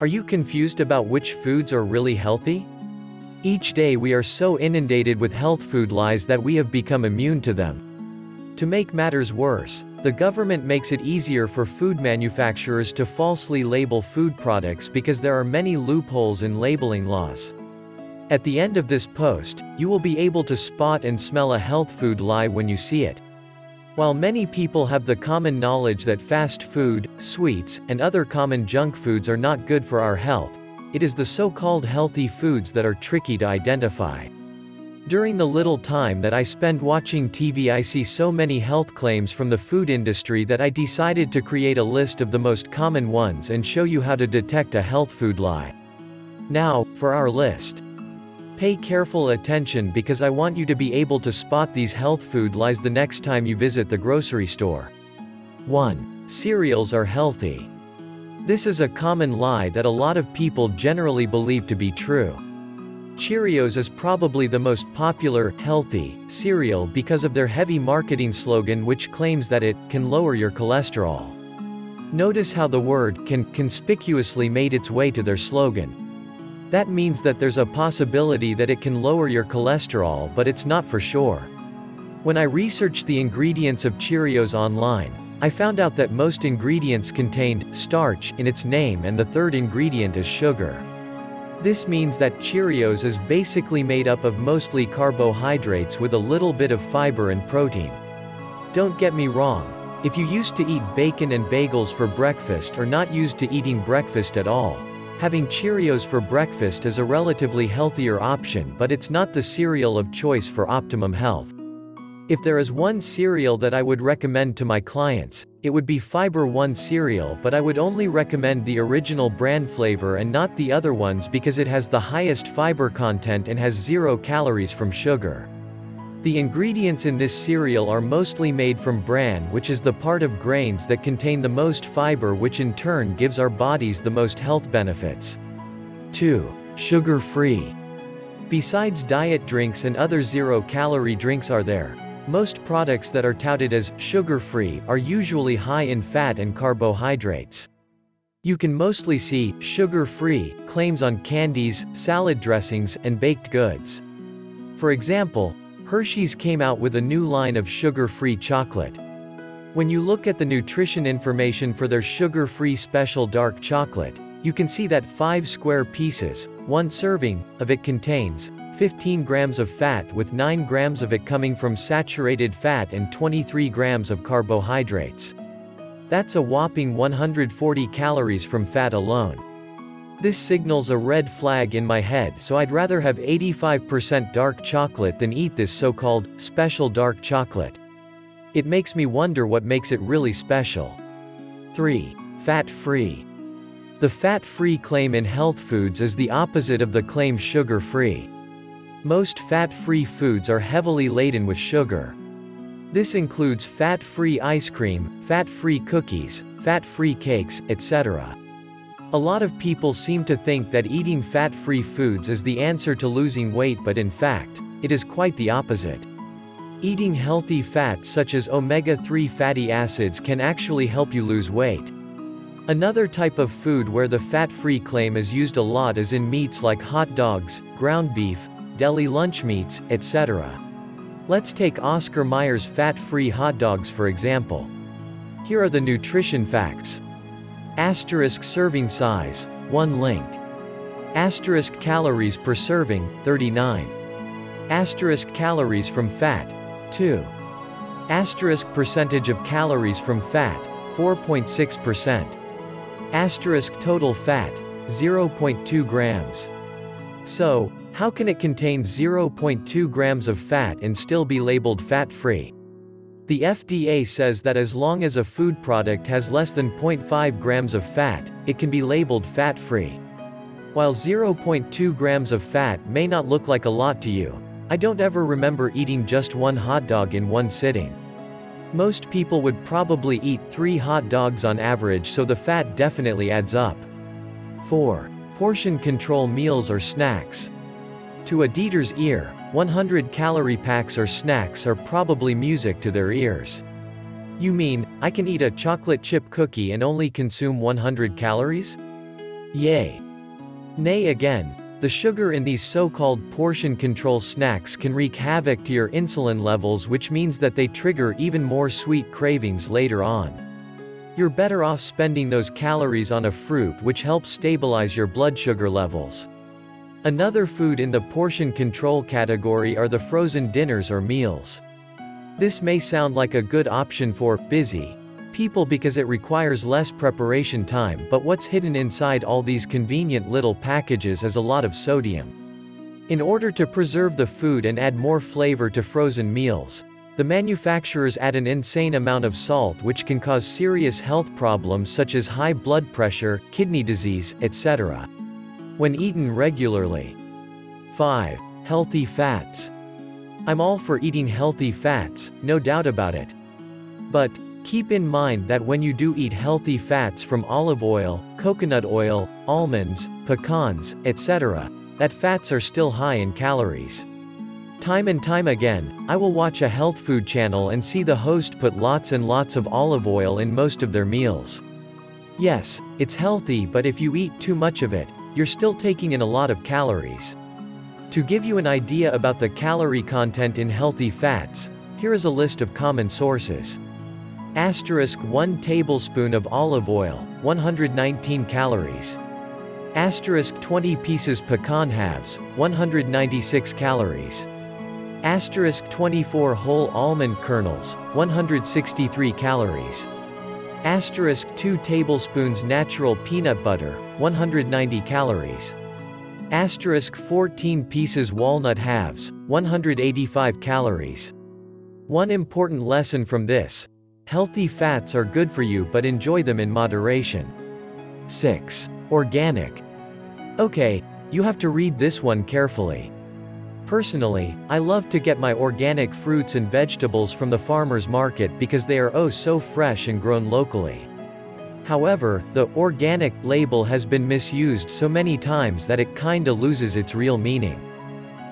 Are you confused about which foods are really healthy? Each day we are so inundated with health food lies that we have become immune to them. To make matters worse, the government makes it easier for food manufacturers to falsely label food products because there are many loopholes in labeling laws. At the end of this post, you will be able to spot and smell a health food lie when you see it. While many people have the common knowledge that fast food, sweets, and other common junk foods are not good for our health, it is the so-called healthy foods that are tricky to identify. During the little time that I spend watching TV, I see so many health claims from the food industry that I decided to create a list of the most common ones and show you how to detect a health food lie. Now, for our list. Pay careful attention because I want you to be able to spot these health food lies the next time you visit the grocery store. 1. Cereals are healthy. This is a common lie that a lot of people generally believe to be true. Cheerios is probably the most popular, healthy, cereal because of their heavy marketing slogan which claims that it can lower your cholesterol. Notice how the word can conspicuously made its way to their slogan. That means that there's a possibility that it can lower your cholesterol, but it's not for sure. When I researched the ingredients of Cheerios online, I found out that most ingredients contained starch in its name and the third ingredient is sugar. This means that Cheerios is basically made up of mostly carbohydrates with a little bit of fiber and protein. Don't get me wrong, if you used to eat bacon and bagels for breakfast or not used to eating breakfast at all, having Cheerios for breakfast is a relatively healthier option, but it's not the cereal of choice for optimum health. If there is one cereal that I would recommend to my clients, it would be Fiber One cereal, but I would only recommend the original brand flavor and not the other ones because it has the highest fiber content and has 0 calories from sugar. The ingredients in this cereal are mostly made from bran, which is the part of grains that contain the most fiber, which in turn gives our bodies the most health benefits. 2. Sugar-free. Besides diet drinks and other 0-calorie drinks are there, most products that are touted as sugar-free are usually high in fat and carbohydrates. You can mostly see sugar-free claims on candies, salad dressings, and baked goods. For example, Hershey's came out with a new line of sugar-free chocolate. When you look at the nutrition information for their sugar-free special dark chocolate, you can see that 5 square pieces, 1 serving, of it contains 15 grams of fat with 9 grams of it coming from saturated fat and 23 grams of carbohydrates. That's a whopping 140 calories from fat alone. This signals a red flag in my head, so I'd rather have 85% dark chocolate than eat this so-called special dark chocolate. It makes me wonder what makes it really special. 3. Fat-free. The fat-free claim in health foods is the opposite of the claim sugar-free. Most fat-free foods are heavily laden with sugar. This includes fat-free ice cream, fat-free cookies, fat-free cakes, etc. A lot of people seem to think that eating fat-free foods is the answer to losing weight, but in fact, it is quite the opposite. Eating healthy fats such as omega-3 fatty acids can actually help you lose weight. Another type of food where the fat-free claim is used a lot is in meats like hot dogs, ground beef, deli lunch meats, etc. Let's take Oscar Mayer's fat-free hot dogs for example. Here are the nutrition facts. Asterisk serving size, 1 link. Asterisk calories per serving, 39. Asterisk calories from fat, 2. Asterisk percentage of calories from fat, 4.6%. Asterisk total fat, 0.2 grams. So, how can it contain 0.2 grams of fat and still be labeled fat-free? The FDA says that as long as a food product has less than 0.5 grams of fat, it can be labeled fat-free. While 0.2 grams of fat may not look like a lot to you, I don't ever remember eating just 1 hot dog in one sitting. Most people would probably eat 3 hot dogs on average, so the fat definitely adds up. 4. Portion control meals or snacks. To a eater's ear, 100-calorie packs or snacks are probably music to their ears. You mean, I can eat a chocolate chip cookie and only consume 100 calories? Yay. Nay again. The sugar in these so-called portion control snacks can wreak havoc to your insulin levels, which means that they trigger even more sweet cravings later on. You're better off spending those calories on a fruit, which helps stabilize your blood sugar levels. Another food in the portion control category are the frozen dinners or meals. This may sound like a good option for busy people because it requires less preparation time, but what's hidden inside all these convenient little packages is a lot of sodium. In order to preserve the food and add more flavor to frozen meals, the manufacturers add an insane amount of salt, which can cause serious health problems such as high blood pressure, kidney disease, etc. when eaten regularly. 5. Healthy fats. I'm all for eating healthy fats, no doubt about it. But keep in mind that when you do eat healthy fats from olive oil, coconut oil, almonds, pecans, etc., that fats are still high in calories. Time and time again, I will watch a health food channel and see the host put lots and lots of olive oil in most of their meals. Yes, it's healthy, but if you eat too much of it, you're still taking in a lot of calories. To give you an idea about the calorie content in healthy fats, here is a list of common sources. 1 tablespoon of olive oil, 119 calories. 20 pieces pecan halves, 196 calories. 24 whole almond kernels, 163 calories. 2 tablespoons natural peanut butter, 190 calories. 14 pieces walnut halves, 185 calories. One important lesson from this: healthy fats are good for you, but enjoy them in moderation. 6. Organic. Okay, you have to read this one carefully. Personally, I love to get my organic fruits and vegetables from the farmer's market because they are oh so fresh and grown locally. However, the organic label has been misused so many times that it kinda loses its real meaning.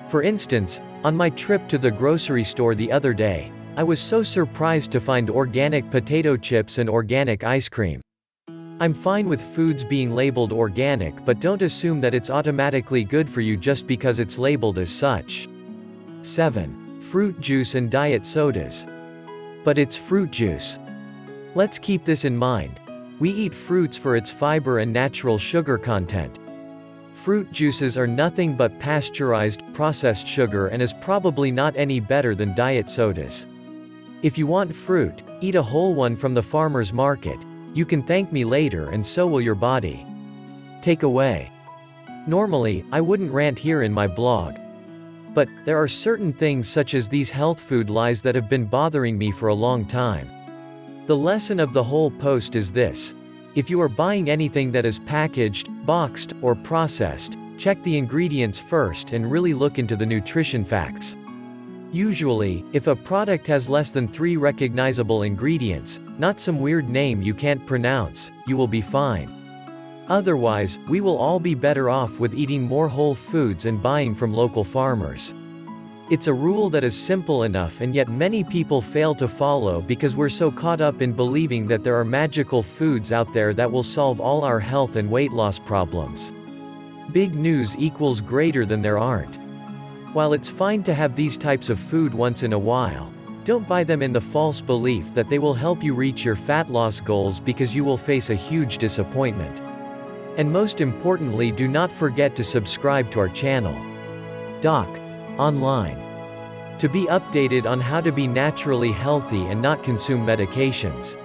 For instance, on my trip to the grocery store the other day, I was so surprised to find organic potato chips and organic ice cream. I'm fine with foods being labeled organic, but don't assume that it's automatically good for you just because it's labeled as such. 7. Fruit juice and diet sodas. But it's fruit juice. Let's keep this in mind. We eat fruits for its fiber and natural sugar content. Fruit juices are nothing but pasteurized, processed sugar and is probably not any better than diet sodas. If you want fruit, eat a whole one from the farmer's market. You can thank me later, and so will your body. Takeaway. Normally, I wouldn't rant here in my blog. But there are certain things such as these health food lies that have been bothering me for a long time. The lesson of the whole post is this: if you are buying anything that is packaged, boxed, or processed, check the ingredients first and really look into the nutrition facts. Usually, if a product has less than 3 recognizable ingredients, not some weird name you can't pronounce, you will be fine. Otherwise, we will all be better off with eating more whole foods and buying from local farmers. It's a rule that is simple enough, and yet many people fail to follow because we're so caught up in believing that there are magical foods out there that will solve all our health and weight loss problems. Big news equals greater than there aren't. While it's fine to have these types of food once in a while, don't buy them in the false belief that they will help you reach your fat loss goals, because you will face a huge disappointment. And most importantly, do not forget to subscribe to our channel. Doc Online. To be updated on how to be naturally healthy and not consume medications.